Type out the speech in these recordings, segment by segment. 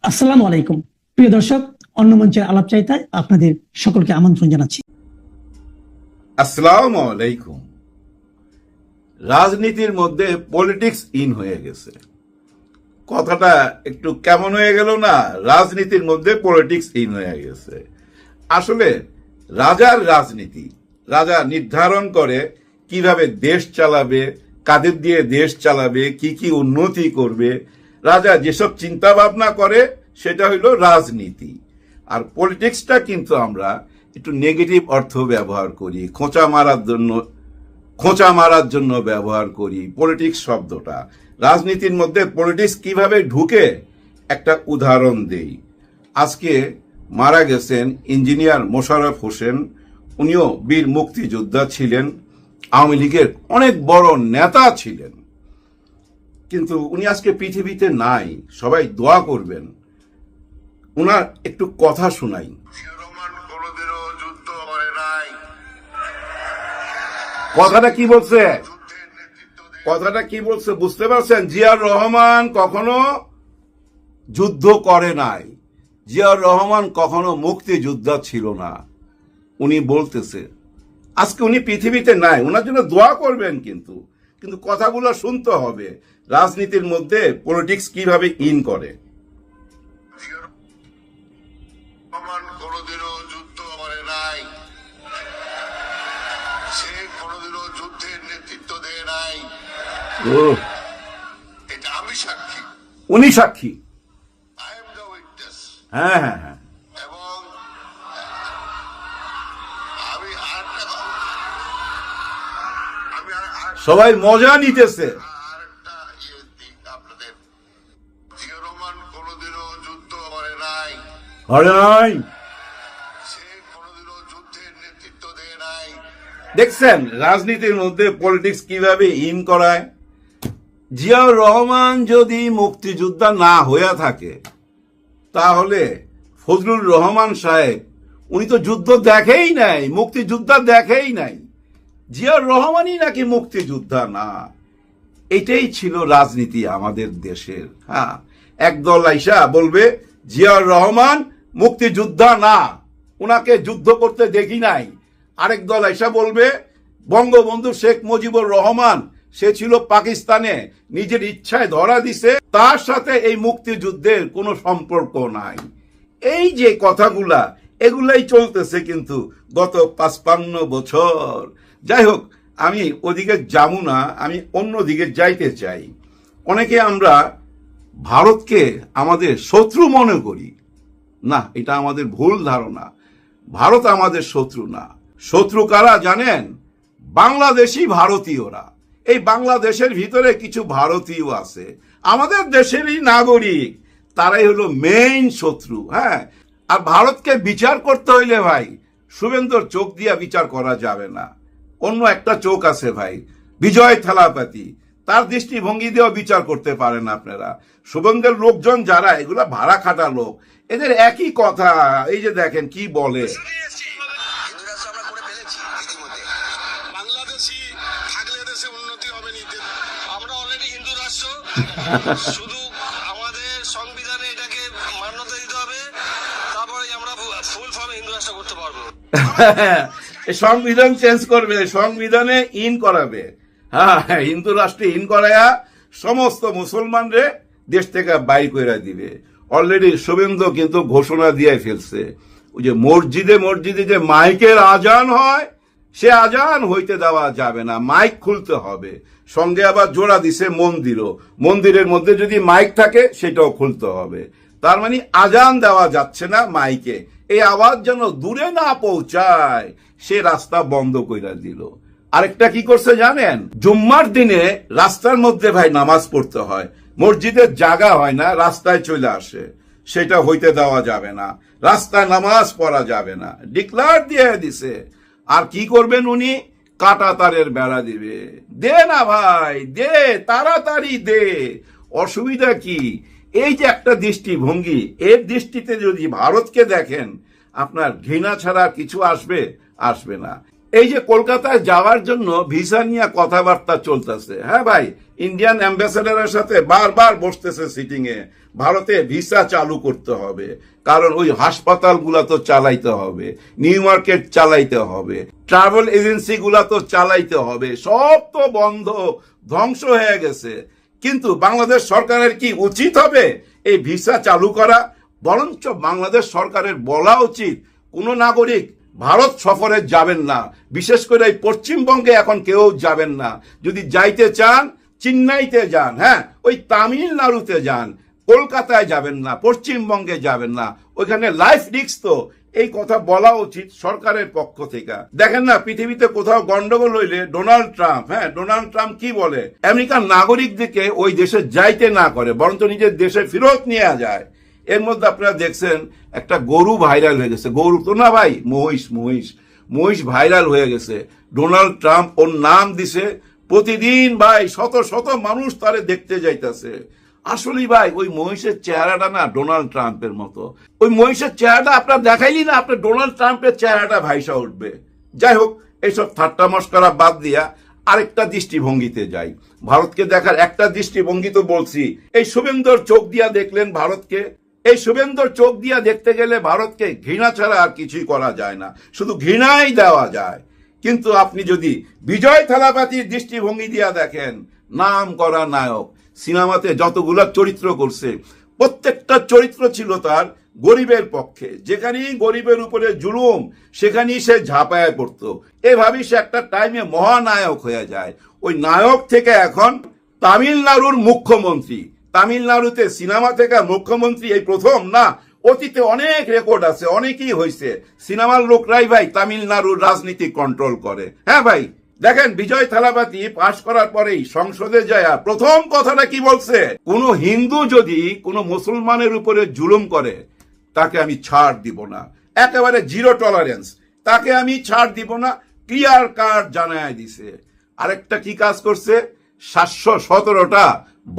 আসসালামু আলাইকুম প্রিয় দর্শক, অন্য মঞ্চের আলাপচারিতায় আপনাদের সকলকে আমন্ত্রণ জানাচ্ছি। আসসালামু আলাইকুম। রাজনীতির মধ্যে পলিটিক্স ইন হয়ে গেছে, কথাটা একটু কেমন হয়ে গেল না? রাজনীতির মধ্যে পলিটিক্স ইন হয়ে গেছে। আসলে রাজার রাজনীতি, রাজা নির্ধারণ করে কিভাবে দেশ চালাবে, কাদের দিয়ে দেশ চালাবে, কি কি উন্নতি করবে। রাজা যেসব চিন্তা ভাবনা করে সেটা হইলো রাজনীতি। আর পলিটিক্সটা কিন্তু আমরা একটু নেগেটিভ অর্থ ব্যবহার করি, খোঁচা মারার জন্য ব্যবহার করি পলিটিক্স শব্দটা। রাজনীতির মধ্যে পলিটিক্স কিভাবে ঢুকে একটা উদাহরণ দেই। আজকে মারা গেছেন ইঞ্জিনিয়ার মোশাররফ হোসেন। উনিও বীর মুক্তিযোদ্ধা ছিলেন, আওয়ামী লীগের অনেক বড় নেতা ছিলেন, কিন্তু উনি আজকে পৃথিবীতে নাই। সবাই দোয়া করবেন। উনার একটু কথা শোনাই। কথাটা কি বলছে? কথাটা কি বলছে বুঝতে পারছেন? জিয়াউর রহমান কখনো যুদ্ধ করে নাই, জিয়াউর রহমান কখনো মুক্তিযোদ্ধা ছিল না। উনি বলতেছে আজকে উনি পৃথিবীতে নাই, ওনার জন্য দোয়া করবেন। কিন্তু কিন্তু কথাগুলো শুনতে হবে, রাজনীতির মধ্যে পলিটিক্স কিভাবে ইন করে। কোনদিনও যুদ্ধ করে নাই, সে কোনদিনও যুদ্ধের নেতৃত্ব দেয় নাই। এটা আমি সাক্ষী, উনি সাক্ষী। I am the witness. হ্যাঁ হ্যাঁ হ্যাঁ। এবং আমি আরেকটা সবাই মজা নিতেছে। আরেকটা দিক আপনাদের, জিয়াউর রহমান কোনদিনও যুদ্ধ করে নাই, সে কোনদিনও যুদ্ধের নেতৃত্ব দেয় নাই। দেখছেন রাজনীতির মধ্যে পলিটিক্স কিভাবে ইন করায়। জিয়াউর রহমান যদি মুক্তিযোদ্ধা না হয়ে থাকে তাহলে ফজলুর রহমান সাহেব উনি তো যুদ্ধ দেখেই নাই, মুক্তিযোদ্ধা দেখেই নাই। জিয়াউর রহমানই নাকি মুক্তিযোদ্ধা না। এটাই ছিল রাজনীতি আমাদের দেশের। হ্যাঁ, একদল আইসা বলবে জিয়াউর রহমান মুক্তিযোদ্ধা না, উনাকে যুদ্ধ করতে দেখি নাই। আরেক দল আইসা বলবে বঙ্গবন্ধু শেখ মুজিবুর রহমান, সে ছিল পাকিস্তানে, নিজের ইচ্ছায় ধরা দিছে, তার সাথে এই মুক্তিযুদ্ধের কোনো সম্পর্ক নাই। এই যে কথাগুলা, এগুলাই চলতেছে কিন্তু গত 55 বছর। যাই হোক, আমি ওদিকে যাবো না, আমি অন্যদিকে যাইতে চাই। অনেকে আমরা ভারতকে আমাদের শত্রু মনে করি। না, এটা আমাদের ভুল ধারণা। ভারত আমাদের শত্রু না। শত্রু কারা জানেন? বাংলাদেশি ভারতীয়রা। এই বাংলাদেশের ভিতরে কিছু ভারতীয় আছে, আমাদের দেশেরই নাগরিক, তারাই হলো মেইন শত্রু। হ্যাঁ, আর ভারতকে বিচার করতে হইলে ভাই শুভেন্দুর চোখ দিয়া বিচার করা যাবে না। অন্য একটা চোখ আছে ভাই, বিজয় থালাপতি, তার দৃষ্টিভঙ্গি দিয়েও বিচার করতে পারেন আপনারা। শুভেন্দুর লোকজন যারা, এগুলা ভাড়া খাটা লোক, এদের একই কথা। এই যে দেখেন কি বলে। বাংলাদেশি থাকলে দেশে উন্নতি হবে নি। আমরা অলরেডি হিন্দু রাষ্ট্র, শুধু আমাদের সংবিধানে এটাকে মান্যতা দিতে হবে, তারপরে আমরা ফুল ফর্মে হিন্দু রাষ্ট্র করতে পারবো। সংবিধান চেঞ্জ করবে, সংবিধানে ইন করাবে। হ্যাঁ, হিন্দু রাষ্ট্রে ইন করায়া সমস্ত মুসলমানরে দেশ থেকে বাইর করে দিবে। অলরেডি শুভেন্দু কিন্তু ঘোষণা দিয়ে ফেলছে, ওই যে মসজিদে যে মাইকের আজান হয়, সে আজান হইতে দেওয়া যাবে না, মাইক খুলতে হবে। সঙ্গে আবার জোড়া দিছে মন্দিরের মধ্যে যদি মাইক থাকে সেটাও খুলতে হবে। তার মানে আজান দেওয়া যাচ্ছে না মাইকে, এই আওয়াজ যেন দূরে না পৌঁছায়, সে রাস্তা বন্ধ কইরা দিল। আরেকটা কি করছে জানেন? জুম্মার দিনে রাস্তার মধ্যে ভাই নামাজ পড়তে হয়, মসজিদের জায়গা হয় না, রাস্তায় চলে আসে, সেটা হইতে দেওয়া যাবে না, রাস্তায় নামাজ পড়া যাবে না, ডিক্লার দিয়ে দিছে। আর কি করবেন উনি? কাটা তারের বেড়া দিবে। দে না ভাই, দে, তাড়াতাড়ি দে, অসুবিধা কি? এই যে একটা দৃষ্টিভঙ্গি, এর দৃষ্টিতে যদি ভারতকে দেখেন, আপনার ঘৃণা ছাড়া কিছু আসবে না। এই যে কলকাতায় যাওয়ার জন্য ভিসা নিয়ে কথাবার্তা চলতেছে। হ্যাঁ ভাই, ইন্ডিয়ান অ্যাম্বাসেডারের সাথে বারবার বসতেছে সিটিং এ, ভারতে ভিসা চালু করতে হবে, কারণ ওই হাসপাতালগুলা তো চালাইতে হবে, নিউ মার্কেট চালাইতে হবে, ট্রাভেল এজেন্সি গুলা তো চালাইতে হবে, সব তো বন্ধ, ধ্বংস হয়ে গেছে। কিন্তু বাংলাদেশ সরকারের কি উচিত হবে এই ভিসা চালু করা? বরঞ্চ বাংলাদেশ সরকারের বলা উচিত কোন নাগরিক ভারত সফরে যাবেন না, বিশেষ করে এই পশ্চিমবঙ্গে এখন কেউ যাবেন না। যদি যাইতে চান চেন্নাইতে যান, হ্যাঁ, ওই তামিলনাড়ুতে যান, কলকাতায় যাবেন না, পশ্চিমবঙ্গে যাবেন না, ওইখানে লাইফ রিস্ক। তো এই কথা বলা উচিত সরকারের পক্ষ থেকে। দেখেন না, পৃথিবীতে কোথাও গন্ডগোল হইলে ডোনাল্ড ট্রাম্প কি বলে? আমেরিকার নাগরিকদেরকে ওই দেশে যাইতে না করে, বরঞ্চ নিজের দেশে ফেরত নিয়ে যায়। এর মধ্যে আপনারা দেখছেন একটা গরু ভাইরাল হয়ে গেছে, গরু তো না ভাই, মহিষ ভাইরাল হয়ে গেছে। ডোনাল্ড ট্রাম্প ওর নাম দিছে, প্রতিদিন ভাই শত শত মানুষ তারে দেখতে যাইতেছে। আসলে ভাই ওই মহিষের চেহারাটা না ডোনাল্ড ট্রাম্পের মতো। ওই মহিষের চেহারাটা আপনার দেখাইলি না, আপনার ডোনাল্ড ট্রাম্পের চেহারাটা ভাইসা উঠবে। যাই হোক, এইসব ঠাট্টা মস্করা বাদ দিয়া আরেকটা দৃষ্টিভঙ্গিতে যাই। ভারতকে দেখার একটা দৃষ্টিভঙ্গি তো বলছি, এই শুভেন্দুর চোখ দিয়া দেখলেন ভারতকে। এই শুভেন্দুর চোখ দিয়া দেখতে গেলে ভারতকে ঘৃণা ছাড়া আর কিছুই করা যায় না, শুধু ঘৃণাই দেওয়া যায়। কিন্তু আপনি যদি বিজয় থালাপতির দৃষ্টিভঙ্গি দিয়া দেখেন, নাম করা নায়ক, সিনেমাতে যতগুলো চরিত্র করছে প্রত্যেকটা চরিত্র ছিল তার গরিবের পক্ষে। যেখানেই গরিবের উপরে জুলুম সেখানেই সে ঝাঁপায় পড়তো। এভাবেই সে একটা টাইমে মহানায়ক হয়ে যায়। ওই নায়ক থেকে এখন তামিলনাড়ুর মুখ্যমন্ত্রী। তামিলনাড়ুতে সিনেমা থেকে মুখ্যমন্ত্রী এই প্রথম না, অতীতে অনেক রেকর্ড আছে, অনেকেই হয়েছে। সিনেমার লোকরাই ভাই তামিলনাড়ুর রাজনীতি কন্ট্রোল করে। হ্যাঁ ভাই, দেখেন বিজয় থালাপতি পাশ করার পরেই সংসদে যায় প্রথম কথাটা কি বলছে? কোন হিন্দু যদি কোন মুসলমানের উপরে জুলুম করে তাকে আমি ছাড় দিব না, একেবারে জিরো টলারেন্স, তাকে আমি ছাড় দিব না, ক্লিয়ার কাট জানায় দিছে। আরেকটা কি কাজ করছে? 717টা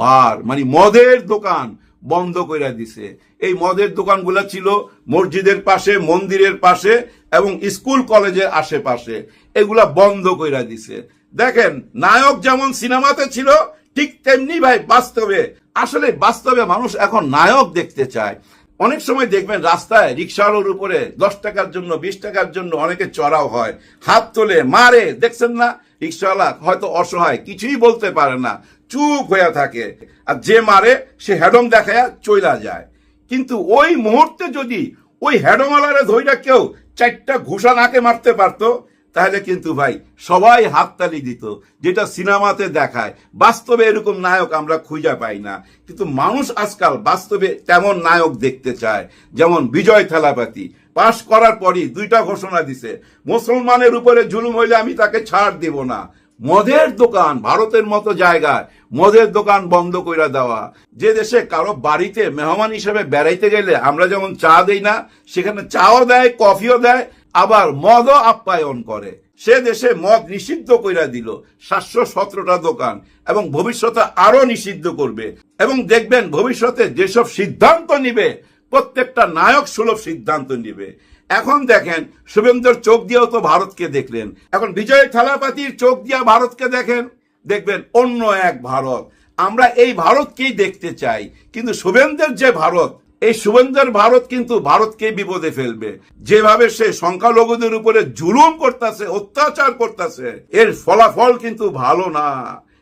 বার মানে মদের দোকান বন্ধ করে দিছে। এই মদের দোকানগুলা ছিল মসজিদের পাশে, মন্দিরের পাশে এবং স্কুল কলেজের আশেপাশে, এগুলা বন্ধ করে দিছে। দেখেন, নায়ক যেমন সিনেমাতে ছিল ঠিক তেমনি ভাই বাস্তবে, আসলে বাস্তবে মানুষ এখন নায়ক দেখতে চায়। অনেক সময় দেখবেন রাস্তায় রিক্সাওয়ালার উপরে 10 টাকার জন্য 20 টাকার জন্য অনেকে চড়াও হয়, হাত তোলে, মারে। দেখছেন না, রিক্সাওয়ালা হয়তো অসহায়, কিছুই বলতে পারে না, চুপ হয়ে থাকে, আর যে মারে সে হেডম দেখায় চইলা যায়। কিন্তু ওই মুহূর্তে যদি ওই হেডমালারে ধইরা কেউ 4টা ঘুষা নাকে মারতে পারতো, তাহলে কিন্তু ভাই সবাই হাততালি দিত, যেটা সিনেমাতে দেখায়। বাস্তবে এরকম নায়ক আমরা খুঁজে পাই না। কিন্তু মানুষ আজকাল বাস্তবে তেমন নায়ক দেখতে চায়। যেমন বিজয় থালাপতি পাশ করার পরই 2টা ঘোষণা দিছে, মুসলমানের উপরে জুলুম হইলে আমি তাকে ছাড় দিব না। মদের দোকান, ভারতের মতো জায়গায় মদের দোকান বন্ধ করে দেওয়া। যে দেশে কারো বাড়িতে মেহমান হিসেবে বেড়াইতে গেলে আমরা যেমন চা দেই না, সেখানে চাও দেয়, কফিও দেয়, আবার মদও আপ্যায়ন করে। সে দেশে মদ নিষিদ্ধ করে দিল, 717টা দোকান, এবং ভবিষ্যতে আরো নিষিদ্ধ করবে। এবং দেখবেন ভবিষ্যতে যেসব সিদ্ধান্ত নিবে প্রত্যেকটা নায়ক সুলভ সিদ্ধান্ত নিবে। এখন দেখেন, শুভেন্দুর চোখ দিয়েও তো ভারতকে দেখলেন, এখন বিজয় থালাপতির চোখ দিয়ে ভারতকে দেখেন, দেখবেন অন্য এক ভারত। আমরা এই ভারতকেই দেখতে চাই। কিন্তু শুভেন্দুর যে ভারত, এই শুভেন্দুর ভারত কিন্তু ভারতকে বিপদে ফেলবে। যেভাবে সে সংখ্যালঘুদের উপরে জুলুম করতেছে, অত্যাচার করতেছে, এর ফলাফল কিন্তু ভালো না,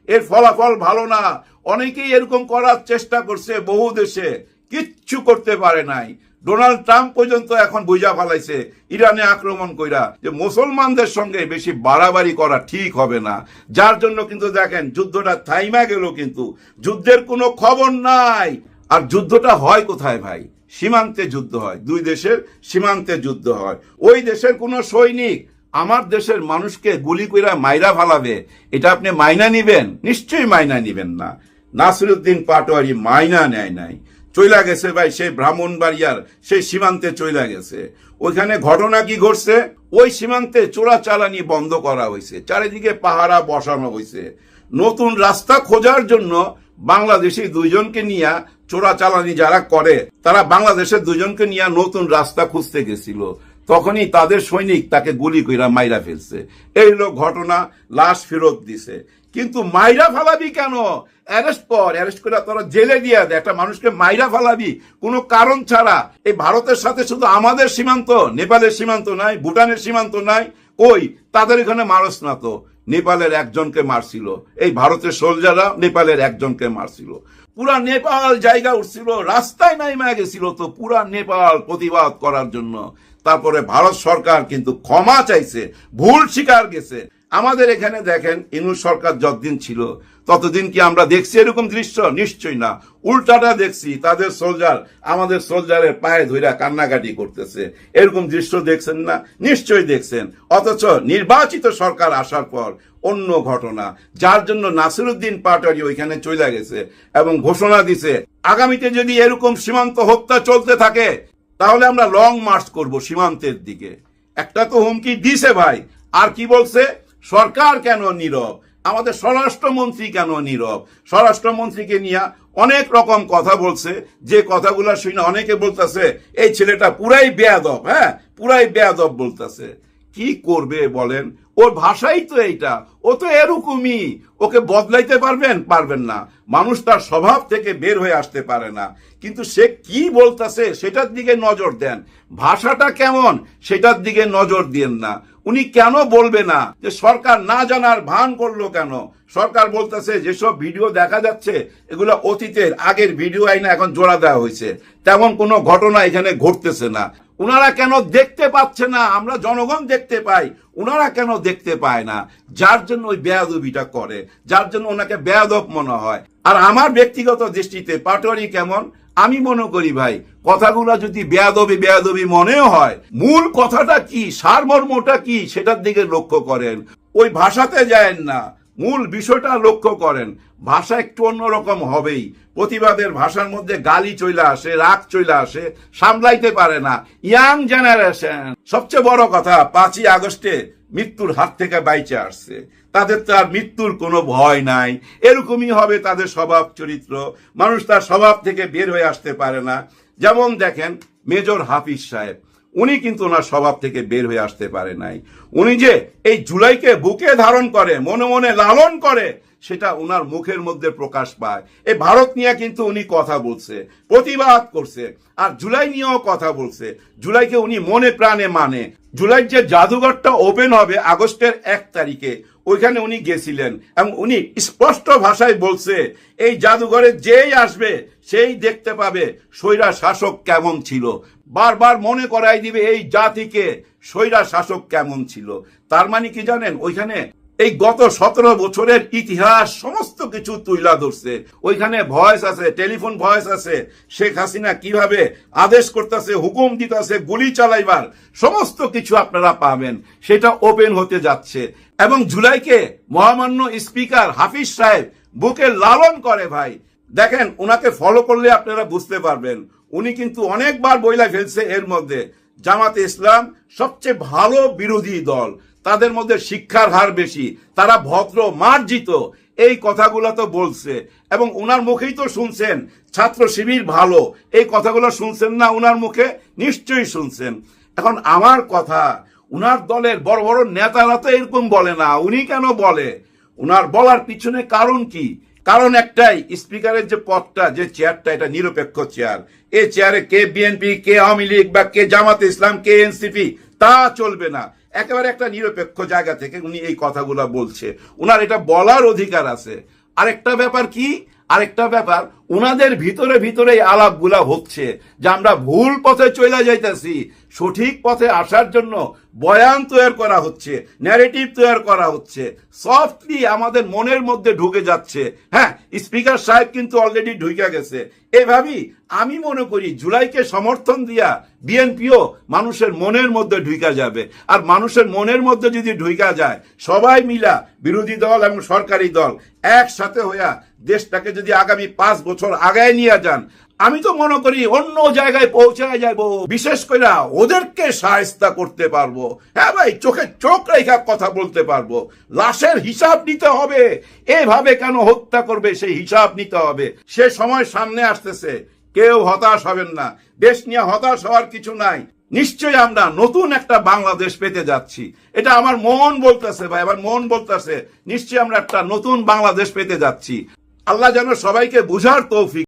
এর ফলাফল ভালো না। অনেকেই এরকম করার চেষ্টা করছে বহু দেশে, কিচ্ছু করতে পারে নাই। ডোনাল্ড ট্রাম্প পর্যন্ত এখন বুঝা ফেলাইছে ইরানে আক্রমণ কইরা যে মুসলমানদের সঙ্গে বেশি বাড়াবাড়ি করা ঠিক হবে না। যার জন্য কিন্তু দেখেন যুদ্ধটা থাইমা গেল, কিন্তু যুদ্ধের কোনো খবর নাই। আর যুদ্ধটা হয় কোথায় ভাই? সীমান্তে যুদ্ধ হয়, 2 দেশের সীমান্তে যুদ্ধ হয়। ওই দেশের কোনো সৈনিক আমার দেশের মানুষকে গুলি কইরা মাইরা ফালাবে, এটা আপনি মাইনা নিবেন? নিশ্চয়ই মাইনা নিবেন না। নাসিরউদ্দিন পাটোয়ারি মাইনা নেয় নাই, চইলা গেছে ভাই সেই ব্রাহ্মণবাড়িয়ার সেই সীমান্তে চইলা গেছে। ওইখানে ঘটনা কি ঘটছে? ওই সীমান্তে চোরাচালানি বন্ধ করা হয়েছে, চারিদিকে পাহারা বসানো হয়েছে। নতুন রাস্তা খোঁজার জন্য বাংলাদেশি 2জনকে নিয়ে, চোরাচালানি যারা করে তারা বাংলাদেশের 2জনকে নিয়ে নতুন রাস্তা খুঁজতে গেছিল, তখনই তাদের সৈনিক তাকে গুলি কইরা মাইরা ফেলছে। এই লোক ঘটনা, লাশ ফেরত দিছে। কিন্তু মাইরা ফালাবি কেন? অ্যারেস্ট করে তোরা জেলে দিয়ে দে। একটা মানুষকে মাইরা ফালাবি কোনো কারণ ছাড়া? এই ভারতের সাথে শুধু আমাদের সীমান্ত, নেপালের সীমান্ত নাই, ভুটানের সীমান্ত নাই, কই তাদের এখানে মারস না তো? নেপালের একজনকে মারছিল, এই ভারতের সোলজাররা নেপালের একজনকে মারছিল। পুরা নেপাল জায়গা উঠছিল, রাস্তায় নাইমা গেছিল তো পুরা নেপাল প্রতিবাদ করার জন্য। তারপরে ভারত সরকার কিন্তু ক্ষমা চাইছে, ভুল স্বীকার গেছে। আমাদের এখানে দেখেন ইনু সরকার যতদিন ছিল ততদিন কি আমরা দেখছি এরকম দৃশ্য? নিশ্চয়ই না, উল্টাটা দেখছি। তাদের সোলজার আমাদের সোলজারের পায়ে ধইরা কান্নাকাটি করতেছে, এরকম দৃশ্য দেখছেন না? নিশ্চয়ই দেখছেন। অথচ নির্বাচিত সরকার আসার পর অন্য ঘটনা, যার জন্য নাসিরুদ্দিন পাটোয়ারি ওইখানে চলে গেছে এবং ঘোষণা দিছে আগামীতে যদি এরকম সীমান্ত হত্যা চলতে থাকে তাহলে আমরা লং মার্চ করব সীমান্তের দিকে। একটা তো হুমকি দিছে ভাই, আর কি বলছে? সরকার কেন নীরব? আমাদের স্বরাষ্ট্রমন্ত্রী কেন নীরব? স্বরাষ্ট্রমন্ত্রীকে নিয়ে অনেক রকম কথা বলছে, যে কথাগুলো শুনে অনেকে বলতেছে এই ছেলেটা পুরাই বেয়াদব, হ্যাঁ পুরাই বেয়াদব বলতেছে। কি করবে বলেন? ওর ভাষাই তো এইটা, ও তো এরকমই। ওকে বদলাইতে পারবেন না। মানুষ তার স্বভাব থেকে বের হয়ে আসতে পারে না। কিন্তু সে কি বলতেছে সেটার দিকে নজর দেন, ভাষাটা কেমন সেটার দিকে নজর দিয়েন না। উনি কেন বলবে না যে সরকার না জানার ভান করলো কেন? সরকার বলতেছে যেসব ভিডিও দেখা যাচ্ছে এগুলো অতীতের আগের ভিডিও আইনা এখন জোড়া দেওয়া হয়েছে, তেমন কোনো ঘটনা এখানে ঘটতেছে না। উনারা কেন দেখতে পাচ্ছে না? আমরা জনগণ দেখতে পাই, উনারা কেন দেখতে পায় না? যার জন্য ওই বেয়াদবিটা করে, যার জন্য ওনাকে বেয়াদব মনে হয়। আর আমার ব্যক্তিগত দৃষ্টিতে পাটোয়ারি কেমন? আমি মনে করি ভাই, কথাগুলো যদি বেয়াদবি মনেও হয়, মূল কথাটা কি, সারমর্মটা কি সেটার দিকে লক্ষ্য করেন। ওই ভাষাতে যায়েন না, মূল বিষয়টা লক্ষ্য করেন। ভাষা একটু অন্যরকম হবেই। প্রতিবাদের ভাষার মধ্যে গালি চলে আসে, রাগ চলে আসে, সামলাইতে পারে না ইয়াং জেনারেশন। সবচেয়ে বড় কথা, 5ই আগস্টে মৃত্যুর হাত থেকে বাইচে আসছে, তাদের তো আর মৃত্যুর কোনো ভয় নাই। এরকমই হবে তাদের স্বভাব চরিত্র। মানুষ তার স্বভাব থেকে বের হয়ে আসতে পারে না। যেমন দেখেন মেজর হাফিজ সাহেব, উনি কিন্তু ওনার স্বভাব থেকে বের হয়ে আসতে পারে নাই। উনি যে এই জুলাইকে বুকে ধারণ করে, মনে মনে লালন করে, সেটা ওনার মুখের মধ্যে প্রকাশ পায়। এই ভারত নিয়ে কিন্তু উনি কথা বলছে, প্রতিবাদ করছে, আর জুলাই নিয়েও কথা বলছে। জুলাইকে উনি মনে প্রাণে মানে। জুলাই যে জাদুঘরটা ওপেন হবে আগস্টের 1 তারিখে, ওইখানে উনি গেছিলেন এবং উনি স্পষ্ট ভাষায় বলছে এই জাদুঘরে যেই আসবে সেই দেখতে পাবে স্বৈরা শাসক কেমন ছিল। বারবার মনে করাই দিবে এই জাতিকে স্বৈরা শাসক কেমন ছিল। তার মানে কি জানেন? ওইখানে এই গত 17 বছরের ইতিহাস সমস্ত কিছু তুইলা ধরছে। ওইখানে ভয়েস আছে, টেলিফোন ভয়েস আছে, শেখ হাসিনা কিভাবে আদেশ করতেছে, হুকুম দিতেছে গুলি চালাইবার, সমস্ত কিছু আপনারা পাবেন। সেটা ওপেন হতে যাচ্ছে এবং জুলাইকে মহামান্য স্পিকার হাফিজ সাহেব বুকে লালন করে ভাই। দেখেন, ওনাকে ফলো করলে আপনারা বুঝতে পারবেন। উনি কিন্তু অনেকবার বইলা ফেলছে এর মধ্যে জামাতে ইসলাম সবচেয়ে ভালো বিরোধী দল, তাদের মধ্যে শিক্ষার হার বেশি, তারা ভদ্র মার্জিত, এই কথাগুলো তো বলছে। এবং ওনার মুখেই তো শুনছেন ছাত্র শিবির ভালো, এই কথাগুলো শুনছেন না ওনার মুখে? নিশ্চয়ই শুনছেন। এখন আমার কথা, উনার দলের বড় বড় নেতারা তো এরকম বলে না, উনি কেন বলে? উনার বলার পিছনে কারণ কি? কারণ একটাই, স্পিকারের যে পদটা, যে চেয়ারটা, এটা নিরপেক্ষ চেয়ার। এই চেয়ারে কে বিএনপি, কে আওয়ামী লীগ বা কে জামাতে ইসলাম, কে এনসিপি, তা চলবে না। একেবারে একটা নিরপেক্ষ জায়গা থেকে উনি এই কথাগুলো বলছে, উনার এটা বলার অধিকার আছে। আরেকটা ব্যাপার কি? আরেকটা ব্যাপার, উনাদের ভিতরে ভিতরে এই আলাপগুলা হচ্ছে যে আমরা ভুল পথে চলে যাইতেছি, সঠিক পথে আসার জন্য বয়ান তৈরি করা হচ্ছে, ন্যারেটিভ তৈরি করা হচ্ছে, সফটলি আমাদের মনের মধ্যে ঢুকে যাচ্ছে। হ্যাঁ, স্পিকার সাহেব কিন্তু অলরেডি ঢুকে গেছে। এভাবেই আমি মনে করি জুলাইকে সমর্থন দিয়া বিএনপিও মানুষের মনের মধ্যে ঢুকা যাবে। আর মানুষের মনের মধ্যে যদি ঢুকা যায়, সবাই মিলা, বিরোধী দল এবং সরকারি দল একসাথে হইয়া দেশটাকে যদি আগামী 5 বছর আগায় নিয়ে যান, আমি তো মনে করি অন্য জায়গায় পৌঁছায় যাবো। বিশেষ করে ওদেরকে শায়েস্তা করতে পারবো। হ্যাঁ ভাই, চোখে চোখ রেখা কথা বলতে পারবো। লাশের হিসাব নিতে হবে, এভাবে কেন হত্যা করবে সেই হিসাব নিতে হবে। সে সময় সামনে আসতেছে, কেউ হতাশ হবেন না। দেশ নিয়ে হতাশ হওয়ার কিছু নাই। নিশ্চয়ই আমরা নতুন একটা বাংলাদেশ পেতে যাচ্ছি। এটা আমার মন বলতেছে ভাই, আমার মন বলতেছে নিশ্চয়ই আমরা একটা নতুন বাংলাদেশ পেতে যাচ্ছি। আল্লাহ যেন সবাইকে বুঝার তৌফিক